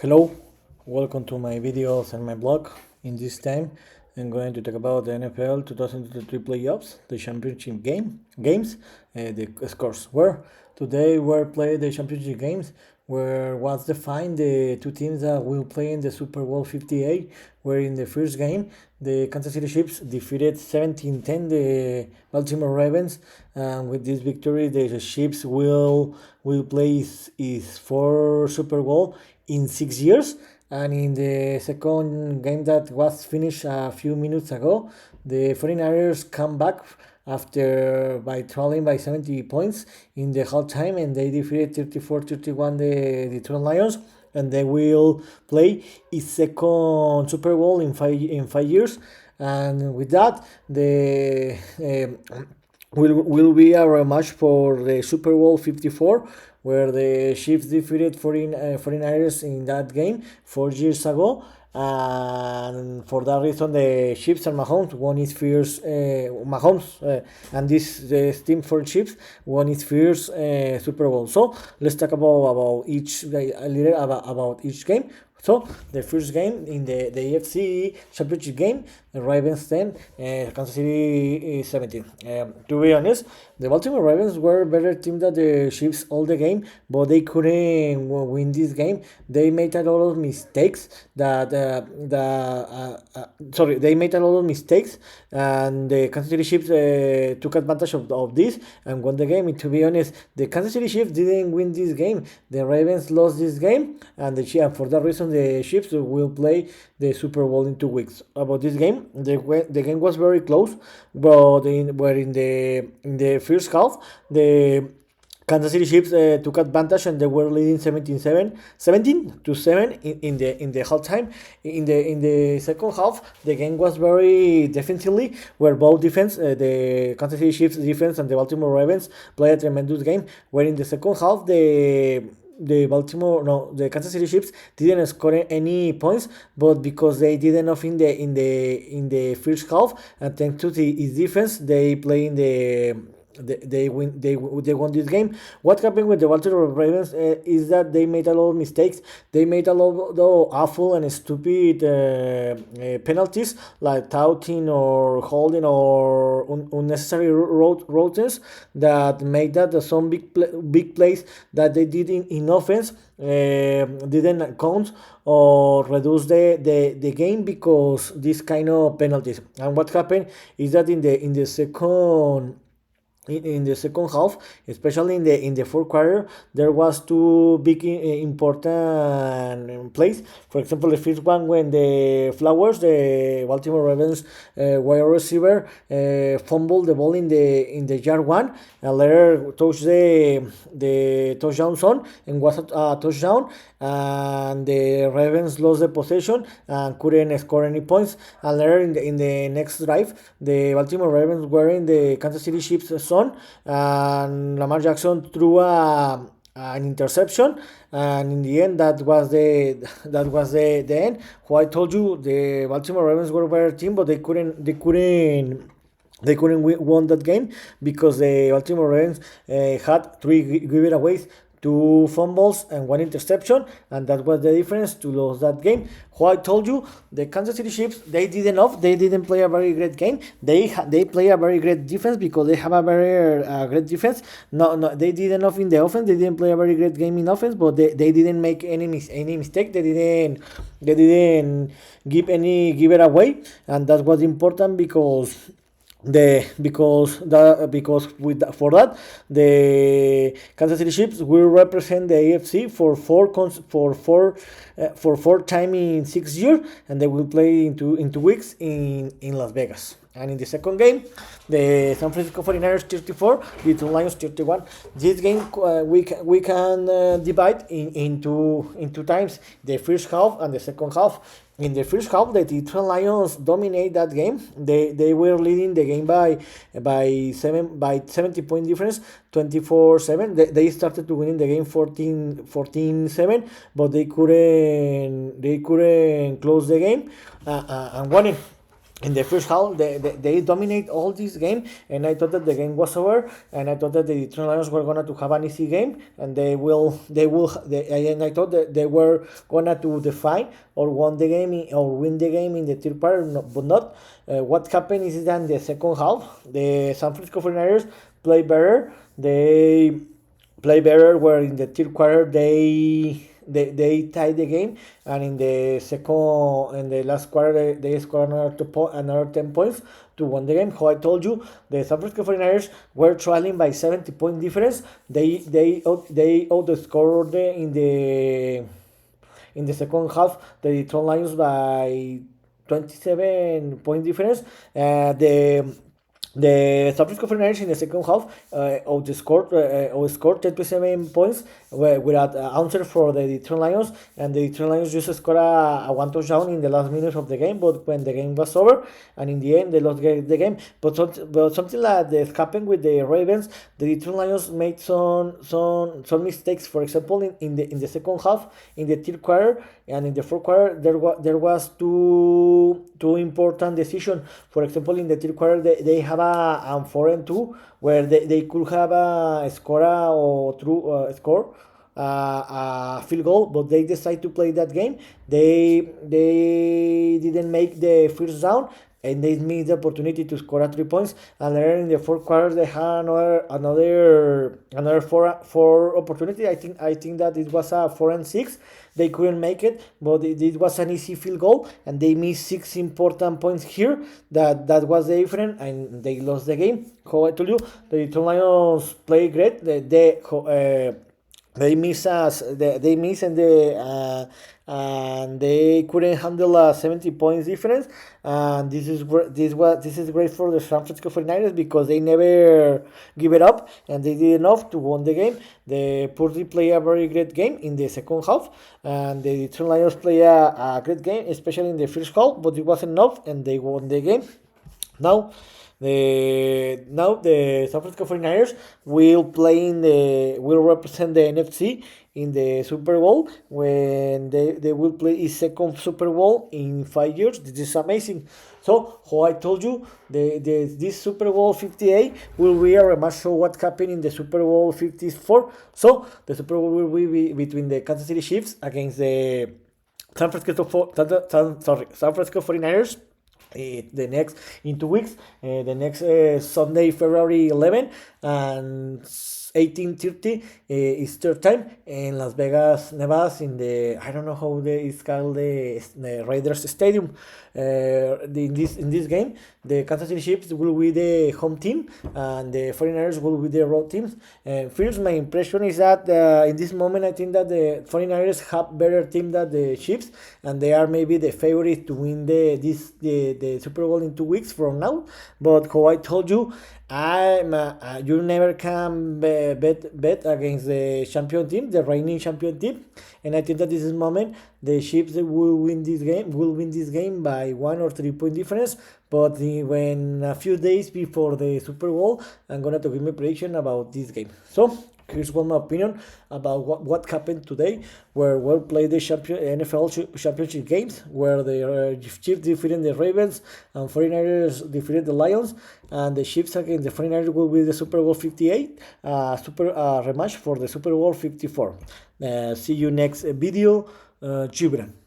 Hello, welcome to my videos and my blog. In this time, I'm going to talk about the NFL 2023 playoffs, the championship games, the scores. Where today were played the championship games, where was defined the two teams that will play in the Super Bowl 58. Where in the first game, the Kansas City Chiefs defeated 17-10 the Baltimore Ravens, and with this victory, the Chiefs will play is for Super Bowl in 6 years. And in the second game that was finished a few minutes ago, the 49ers come back after by trailing by 70 points in the halftime, and they defeated 34-31 the Detroit Lions, and they will play its second Super Bowl in 5 years. And with that, the will be a rematch for the Super Bowl 54, where the Chiefs defeated 49ers in that game 4 years ago. And for that reason, the Chiefs and Mahomes won his first and this team for Chiefs won his first Super Bowl. So let's talk about each a little about each game. So the first game in the AFC Championship game, the Ravens 10, Kansas City 17. To be honest, the Baltimore Ravens were a better team than the Chiefs all the game, but they couldn't win this game. They made a lot of mistakes they made a lot of mistakes, and the Kansas City Chiefs took advantage of this and won the game. And to be honest, the Kansas City Chiefs didn't win this game. The Ravens lost this game, and for that reason, the Chiefs will play the Super Bowl in 2 weeks. About this game, the game was very close, but in the first half, the Kansas City Chiefs took advantage, and they were leading 17-7 in the halftime. In the second half, the game was very defensively, where both defense, the Kansas City Chiefs defense and the Baltimore Ravens, played a tremendous game. Where in the second half, the Kansas City Chiefs didn't score any points, but because they did enough in the first half, and thanks to his defense, they play in the they won this game. What happened with the Baltimore Ravens is that they made a lot of mistakes. They made a lot of awful and stupid penalties, like touting or holding or unnecessary routines, that made that some big plays that they did in offense didn't count or reduce the game because this kind of penalties. And what happened is that in the second half, especially in the fourth quarter, there was two big important plays. For example, the first one, when the Flowers, the Baltimore Ravens wide receiver, fumbled the ball in the yard one, and later touched the touchdown zone and was a touchdown, and the Ravens lost the possession and couldn't score any points. And later in the next drive, the Baltimore Ravens were in the Kansas City Chiefs zone, and Lamar Jackson threw an interception, and in the end, that was the end. Who I told you, the Baltimore Ravens were a better team, but they couldn't won that game because the Baltimore Ravens had 3 giveaways, 2 fumbles and 1 interception, and that was the difference to lose that game. Who I told you, the Kansas City Chiefs, they did enough. They didn't play a very great game. They play a very great defense because they have a very great defense. No, they did enough in the offense. They didn't play a very great game in offense, but they didn't make any mistake. They didn't give any giveaway, and that was important because for that, the Kansas City Chiefs will represent the AFC for four time in 6 years, and they will play in 2 weeks in Las Vegas. And in the second game, the San Francisco 49ers 34, the two Lions 31. This game we can divide into times, the first half and the second half. In the first half, the Detroit Lions dominate that game. They were leading the game by 70 point difference, 24-7. They started to win the game 14-7, but they couldn't close the game and won it. in the first half, they dominate all this game, and I thought that the game was over, and I thought that the Detroit Lions were gonna to have an easy game, and and I thought that they were gonna to define or won the game or win the game in the third quarter, but not. What happened is that in the second half, the San Francisco 49ers play better. They play better, where in the third quarter they tied the game, and in the last quarter they scored another 10 points to win the game. How I told you, the San Francisco 49ers were trailing by 70-point difference. They outscored in the second half the Detroit Lions by 27-point difference. The San Francisco 49ers in the second half outscored 37 points without answer for the Detroit Lions, and the Detroit Lions just scored a one touchdown in the last minutes of the game, but when the game was over, and in the end they lost the game. But something like this happened with the Ravens. The Detroit Lions made some mistakes. For example, in the second half, in the third quarter and in the fourth quarter, there was two important decisions. For example, in the third quarter, they have a 4-2 where they could have a score a field goal, but they decided to play that game. They didn't make the first down, and they missed the opportunity to score 3 points. And later in the fourth quarter, they had another four opportunity. I think that it was a 4-6. They couldn't make it, but it was an easy field goal, and they missed 6 important points here. That was the difference, and they lost the game. How I told you, the Detroit Lions play great. They miss and they couldn't handle a 70 points difference, and this is great for the San Francisco 49ers, because they never give it up, and they did enough to win the game. The Purdy play a very great game in the second half, and the Detroit Lions play a great game, especially in the first half, but it wasn't enough, and they won the game. Now the San Francisco 49ers will represent the NFC in the Super Bowl, when they will play his second Super Bowl in 5 years. This is amazing. So, how I told you, this Super Bowl 58 will be a rematch of what happened in the Super Bowl 54. So, the Super Bowl will be between the Kansas City Chiefs against the San Francisco 49ers. In 2 weeks, the next Sunday, February 11 and 18:30 Eastern time in Las Vegas, Nevada, in the, I don't know how it's called, the Raiders Stadium. In this game, the Kansas City Chiefs will be the home team, and the 49ers will be the road teams. First, my impression is that in this moment, I think that the 49ers have better team than the Chiefs, and they are maybe the favorite to win the Super Bowl in 2 weeks from now. But how I told you, you never can bet against the champion team, the reigning champion team, and I think that this moment the Chiefs will win this game by 1 or 3 point difference. But when a few days before the Super Bowl, I'm gonna give my prediction about this game. So here's one my opinion about what happened today, where we'll play the NFL championship games, where the Chiefs defeated the Ravens and 49ers defeated the Lions, and the Chiefs against the 49ers will be the Super Bowl 58, rematch for the Super Bowl 54. See you next video. Gibran.